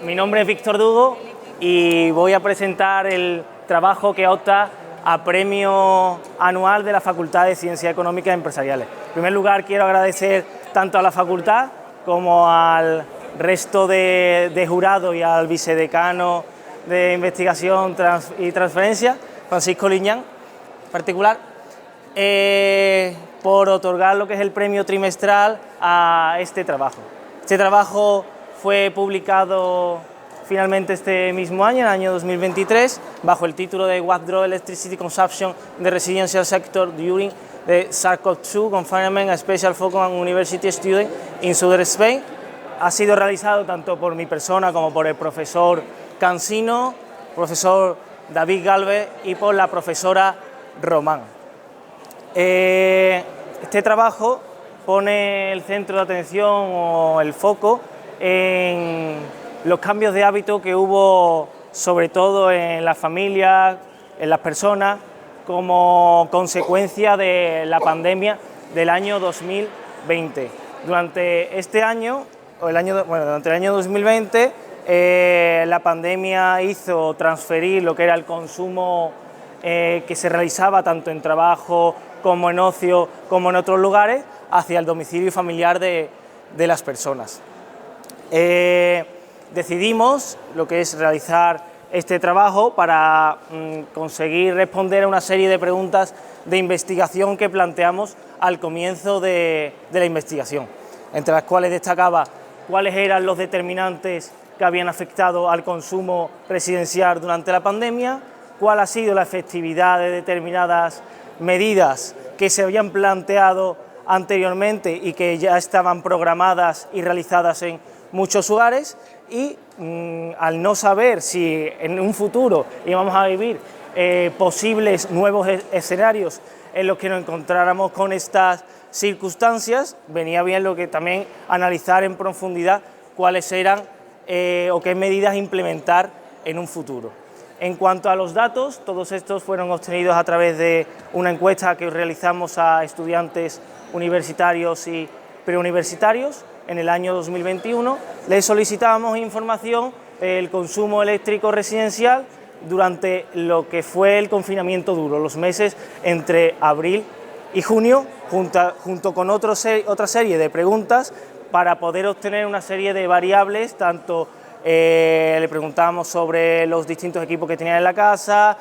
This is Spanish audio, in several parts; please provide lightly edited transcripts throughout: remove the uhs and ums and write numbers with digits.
Mi nombre es Víctor Dugo y voy a presentar el trabajo que opta a premio anual de la Facultad de Ciencias Económicas y Empresariales. En primer lugar, quiero agradecer tanto a la facultad como al resto de jurado y al vicedecano de Investigación y Transferencia, Francisco Liñán, en particular, por otorgar lo que es el premio trimestral a este trabajo. Este trabajo fue publicado finalmente este mismo año, en el año 2023, bajo el título de What Drove Electricity Consumption in the Residential Sector During the SARS-CoV-2 Confinement, a Special Focus on University Students in Southern Spain. Ha sido realizado tanto por mi persona como por el profesor Cansino, profesor David Galvez y por la profesora Román. Este trabajo pone el centro de atención o el foco en los cambios de hábito que hubo sobre todo en las familias, en las personas, como consecuencia de la pandemia del año 2020. Durante este año, durante el año 2020, la pandemia hizo transferir lo que era el consumo que se realizaba tanto en trabajo como en ocio, como en otros lugares, hacia el domicilio familiar de las personas. Decidimos lo que es realizar este trabajo para conseguir responder a una serie de preguntas de investigación que planteamos al comienzo de la investigación, entre las cuales destacaba cuáles eran los determinantes que habían afectado al consumo residencial durante la pandemia, cuál ha sido la efectividad de determinadas medidas que se habían planteado anteriormente y que ya estaban programadas y realizadas en muchos hogares, y al no saber si en un futuro íbamos a vivir posibles nuevos escenarios en los que nos encontráramos con estas circunstancias, venía bien lo que también analizar en profundidad cuáles eran o qué medidas implementar en un futuro. En cuanto a los datos, todos estos fueron obtenidos a través de una encuesta que realizamos a estudiantes universitarios y preuniversitarios en el año 2021. Les solicitábamos información del consumo eléctrico residencial durante lo que fue el confinamiento duro, los meses entre abril y junio, junto con otra serie de preguntas para poder obtener una serie de variables, tanto le preguntábamos sobre los distintos equipos que tenían en la casa,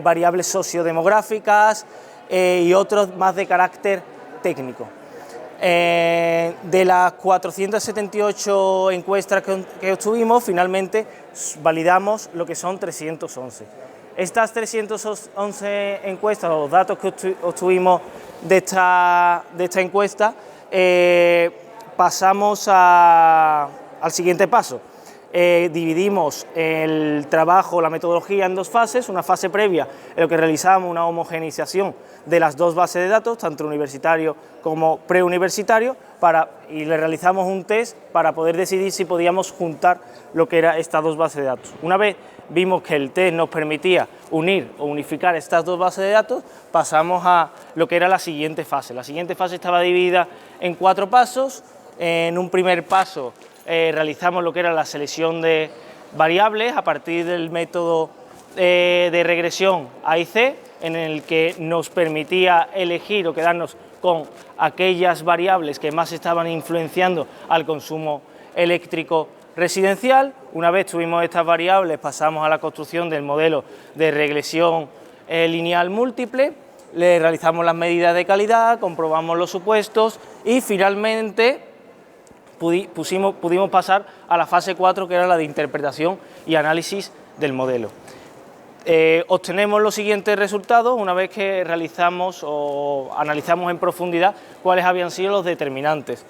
variables sociodemográficas y otros más de carácter técnico. De las 478 encuestas que obtuvimos, finalmente validamos lo que son 311. Estas 311 encuestas, los datos que obtuvimos de esta encuesta, pasamos al siguiente paso. Dividimos el trabajo, la metodología en dos fases, una fase previa en la que realizamos una homogeneización de las dos bases de datos, tanto universitario como preuniversitario, y le realizamos un test para poder decidir si podíamos juntar lo que eran estas dos bases de datos. Una vez vimos que el test nos permitía unir o unificar estas dos bases de datos, pasamos a lo que era la siguiente fase. La siguiente fase estaba dividida en 4 pasos. En un primer paso realizamos lo que era la selección de variables a partir del método de regresión A/C, en el que nos permitía elegir o quedarnos con aquellas variables que más estaban influenciando al consumo eléctrico residencial. Una vez tuvimos estas variables, pasamos a la construcción del modelo de regresión lineal múltiple, le realizamos las medidas de calidad, comprobamos los supuestos y finalmente pudimos pasar a la fase 4, que era la de interpretación y análisis del modelo. Obtenemos los siguientes resultados una vez que realizamos o analizamos en profundidad cuáles habían sido los determinantes.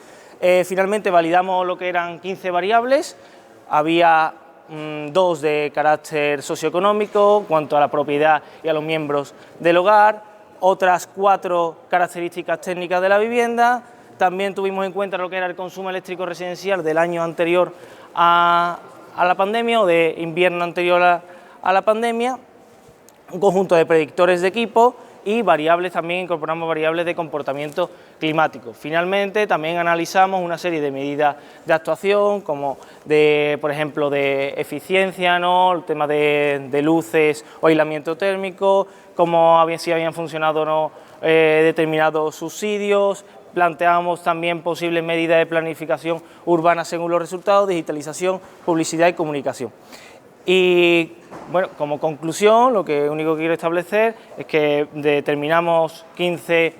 Finalmente validamos lo que eran 15 variables, había 2 de carácter socioeconómico, cuanto a la propiedad y a los miembros del hogar, otras 4 características técnicas de la vivienda. También tuvimos en cuenta lo que era el consumo eléctrico residencial del año anterior a la pandemia o de invierno anterior a la pandemia, un conjunto de predictores de equipo y variables, también incorporamos variables de comportamiento climático. Finalmente, también analizamos una serie de medidas de actuación, como por ejemplo, de eficiencia, ¿no? El tema de luces o aislamiento térmico, si habían funcionado o no determinados subsidios. Planteamos también posibles medidas de planificación urbana según los resultados, digitalización, publicidad y comunicación. Y bueno, como conclusión, lo único que quiero establecer es que determinamos 15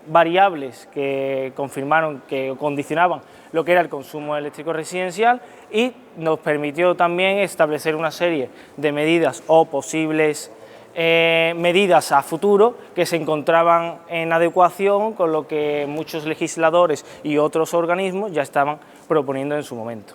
variables que confirmaron que condicionaban lo que era el consumo eléctrico residencial, y nos permitió también establecer una serie de medidas o posibles medidas a futuro que se encontraban en adecuación con lo que muchos legisladores y otros organismos ya estaban proponiendo en su momento.